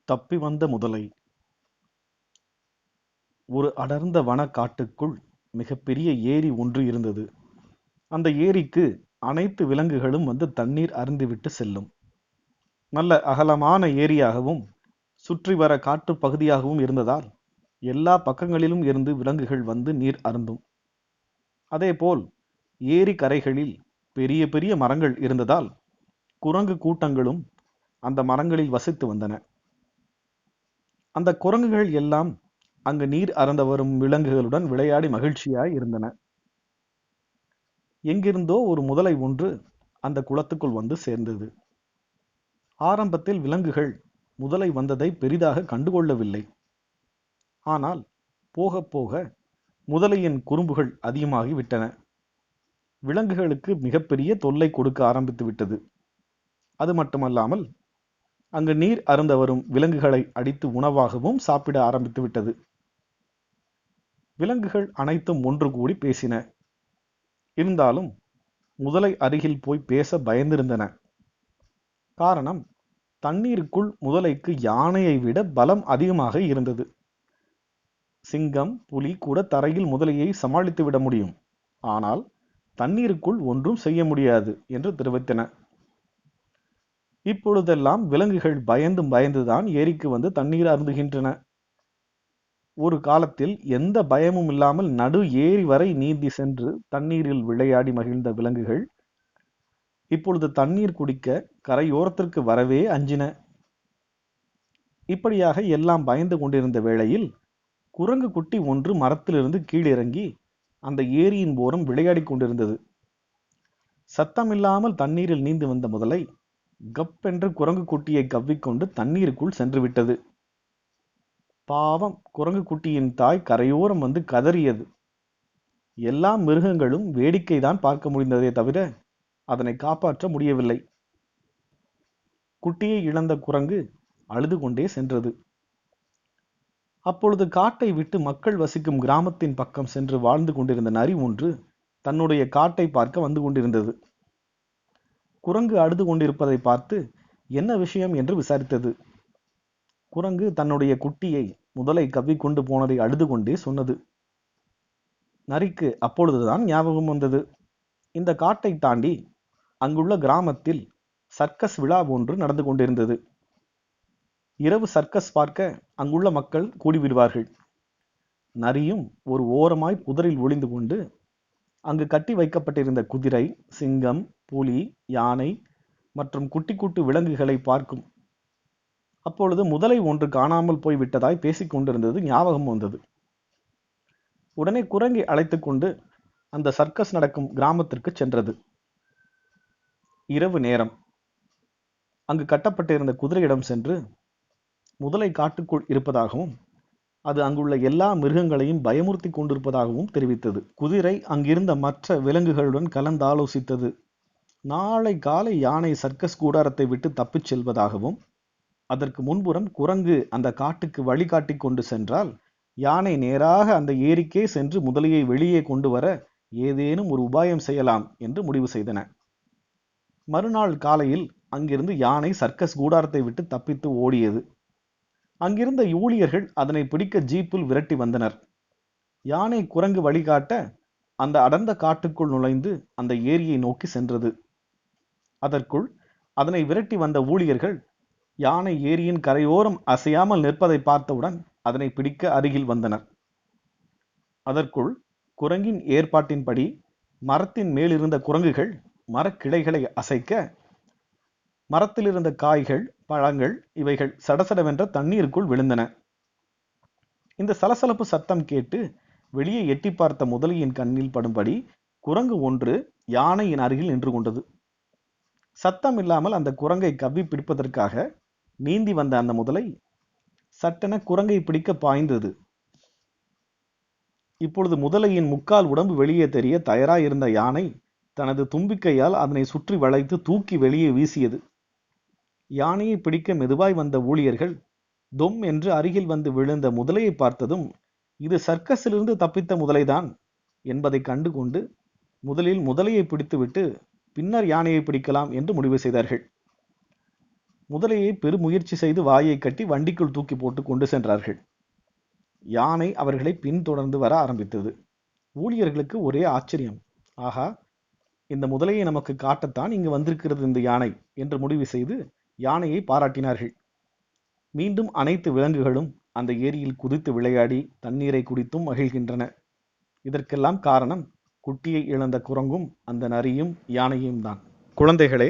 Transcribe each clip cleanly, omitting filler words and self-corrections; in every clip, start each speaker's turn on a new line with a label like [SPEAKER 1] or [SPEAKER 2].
[SPEAKER 1] தப்பி வந்த முதலை. ஒரு அடர்ந்த வன காட்டுக்குள் மிகப்பெரிய ஏரி ஒன்று இருந்தது. அந்த ஏரிக்கு அனைத்து விலங்குகளும் வந்து தண்ணீர் அருந்திவிட்டு செல்லும். நல்ல அகலமான ஏரியாகவும் சுற்றி வர காட்டுப் பகுதியாகவும் இருந்ததால் எல்லா பக்கங்களிலும் இருந்து விலங்குகள் வந்து நீர் அருந்தும். அதேபோல் ஏரி கரைகளில் பெரிய பெரிய மரங்கள் இருந்ததால் குரங்கு கூட்டங்களும் அந்த மரங்களில் வசித்து வந்தன. அந்த குரங்குகள் எல்லாம் அங்கு நீர் அருந்த வரும் விலங்குகளுடன் விளையாடி மகிழ்ச்சியாய் இருந்தன. எங்கிருந்தோ ஒரு முதலை ஒன்று அந்த குளத்துக்குள் வந்து சேர்ந்தது. ஆரம்பத்தில் விலங்குகள் முதலை வந்ததை பெரிதாக கண்டுகொள்ளவில்லை. ஆனால் போக போக முதலையின் குறும்புகள் அதிகமாகி விட்டன. விலங்குகளுக்கு மிகப்பெரிய தொல்லை கொடுக்க ஆரம்பித்து விட்டது. அது மட்டுமல்லாமல் அங்கு நீர் அருந்த வரும் விலங்குகளை அடித்து உணவாகவும் சாப்பிட ஆரம்பித்து விட்டது. விலங்குகள் அனைத்தும் ஒன்று கூடி பேசின. இருந்தாலும் முதலை அருகில் போய் பேச பயந்திருந்தன. காரணம், தண்ணீருக்குள் முதலைக்கு யானையை விட பலம் அதிகமாக இருந்தது. சிங்கம், புலி கூட தரையில் முதலையை சமாளித்து விட முடியும். ஆனால் தண்ணீருக்குள் ஒன்றும் செய்ய முடியாது என்று தெரிவித்தன. இப்பொழுதெல்லாம் விலங்குகள் பயந்துதான் ஏரிக்கு வந்து தண்ணீர் அருந்துகின்றன. ஒரு காலத்தில் எந்த பயமும் இல்லாமல் நடு ஏரி வரை நீந்தி சென்று தண்ணீரில் விளையாடி மகிழ்ந்த விலங்குகள் இப்பொழுது தண்ணீர் குடிக்க கரையோரத்திற்கு வரவே அஞ்சின. இப்படியாக எல்லாம் பயந்து கொண்டிருந்த வேளையில் குரங்கு குட்டி ஒன்று மரத்திலிருந்து கீழிறங்கி அந்த ஏரியின் ஓரம் விளையாடி கொண்டிருந்தது. சத்தமில்லாமல் தண்ணீரில் நீந்தி வந்த முதலை கப்பென்று குரங்கு குட்டியை கவ்விக்கொண்டு தண்ணீருக்குள் சென்று விட்டது. பாவம், குரங்கு குட்டியின் தாய் கரையோரம் வந்து கதறியது. எல்லா மிருகங்களும் வேடிக்கைதான் பார்க்க முடிந்ததே தவிர அதனை காப்பாற்ற முடியவில்லை. குட்டியை இழந்த குரங்கு அழுது கொண்டே சென்றது. அப்பொழுது காட்டை விட்டு மக்கள் வசிக்கும் கிராமத்தின் பக்கம் சென்று வாழ்ந்து கொண்டிருந்த நரி ஒன்று தன்னுடைய காட்டை பார்க்க வந்து கொண்டிருந்தது. குரங்கு அழுது கொண்டிருப்பதை பார்த்து என்ன விஷயம் என்று விசாரித்தது. குரங்கு தன்னுடைய குட்டியை முதலை கவ்விக்கொண்டு போனதை அழுது கொண்டே சொன்னது. நரிக்கு அப்பொழுதுதான் ஞாபகம் வந்தது. இந்த காட்டை தாண்டி அங்குள்ள கிராமத்தில் சர்க்கஸ் விழா ஒன்று நடந்து கொண்டிருந்தது. இரவு சர்க்கஸ் பார்க்க அங்குள்ள மக்கள் கூடிவிடுவார்கள். நரியும் ஒரு ஓரமாய் புதரில் ஒளிந்து கொண்டு அங்கு கட்டி வைக்கப்பட்டிருந்த குதிரை, சிங்கம், புலி, யானை மற்றும் குட்டி குட்டி விலங்குகளை பார்க்கும். அப்பொழுது முதலை ஒன்று காணாமல் போய் விட்டதாய் பேசிக் கொண்டிருந்தது ஞாபகம் வந்தது. உடனே குரங்கை அழைத்து கொண்டு அந்த சர்க்கஸ் நடக்கும் கிராமத்திற்கு சென்றது. இரவு நேரம். அங்கு கட்டப்பட்டிருந்த குதிரையிடம் சென்று முதலை காட்டுக்குள் இருப்பதாகவும் அது அங்குள்ள எல்லா மிருகங்களையும் பயமுறுத்தி கொண்டிருப்பதாகவும் தெரிவித்தது. குதிரை அங்கிருந்த மற்ற விலங்குகளுடன் கலந்தாலோசித்தது. நாளை காலை யானை சர்க்கஸ் கூடாரத்தை விட்டு தப்பிச் செல்வதாகவும் அதற்கு முன்புறம் குரங்கு அந்த காட்டுக்கு வழிகாட்டி கொண்டு சென்றால் யானை நேராக அந்த ஏரிக்கே சென்று முதலையை வெளியே கொண்டு வர ஏதேனும் ஒரு உபாயம் செய்யலாம் என்று முடிவு செய்தன. மறுநாள் காலையில் அங்கிருந்து யானை சர்க்கஸ் கூடாரத்தை விட்டு தப்பித்து ஓடியது. அங்கிருந்த ஊழியர்கள் அதனை பிடிக்க ஜீப்பில் விரட்டி வந்தனர். யானை குரங்கு வழிகாட்ட அந்த அடர்ந்த காட்டுக்குள் நுழைந்து அந்த ஏரியை நோக்கி சென்றது. அதற்குள் அதனை விரட்டி வந்த ஊழியர்கள் யானை ஏரியின் கரையோரம் அசையாமல் நிற்பதை பார்த்தவுடன் அதனை பிடிக்க அருகில் வந்தனர். அதற்குள் குரங்கின் ஏற்பாட்டின்படி மரத்தின் மேலிருந்த குரங்குகள் மரக்கிளைகளை அசைக்க மரத்தில் இருந்த காய்கள், பழங்கள் இவைகள் சடசடவென்ற தண்ணீருக்குள் விழுந்தன. இந்த சலசலப்பு சத்தம் கேட்டு வெளியே எட்டி பார்த்த முதலையின் கண்ணில் படும்படி குரங்கு ஒன்று யானையின் அருகில் நின்று கொண்டது. சத்தம் இல்லாமல் அந்த குரங்கை கவ்வி பிடிப்பதற்காக நீந்தி வந்த அந்த முதலை சட்டென குரங்கை பிடிக்க பாய்ந்தது. இப்பொழுது முதலையின் முக்கால் உடம்பு வெளியே தெரிய தயாராயிருந்த யானை தனது தும்பிக்கையால் அதனை சுற்றி வளைத்து தூக்கி வெளியே வீசியது. யானையை பிடிக்க மெதுவாய் வந்த ஊழியர்கள் தொம் என்று அருகில் வந்து விழுந்த முதலையை பார்த்ததும் இது சர்க்கஸிலிருந்து தப்பித்த முதலைதான் என்பதை கண்டு கொண்டு முதலில் முதலையை பிடித்துவிட்டு பின்னர் யானையை பிடிக்கலாம் என்று முடிவு செய்தார்கள். முதலையை பெருமுயற்சி செய்து வாயை கட்டி வண்டிக்குள் தூக்கி போட்டு கொண்டு சென்றார்கள். யானை அவர்களை பின்தொடர்ந்து வர ஆரம்பித்தது. ஊழியர்களுக்கு ஒரே ஆச்சரியம். ஆகா, இந்த முதலையை நமக்கு காட்டத்தான் இங்கு வந்திருக்கிறது இந்த யானை என்று முடிவு செய்து யானையை பாராட்டினார்கள். மீண்டும் அனைத்து விலங்குகளும் அந்த ஏரியில் குதித்து விளையாடி தண்ணீரை குடித்தும் மகிழ்கின்றன. இதற்கெல்லாம் காரணம் குட்டியை இழந்த குரங்கும் அந்த நரியும் யானையும் தான். குழந்தைகளே,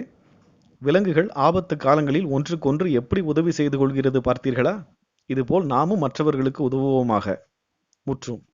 [SPEAKER 1] விலங்குகள் ஆபத்து காலங்களில் ஒன்றுக்கொன்று எப்படி உதவி செய்து கொள்கிறது பார்த்தீர்களா? இதுபோல் நாமும் மற்றவர்களுக்கு உதவுவோமாக. முற்றும்.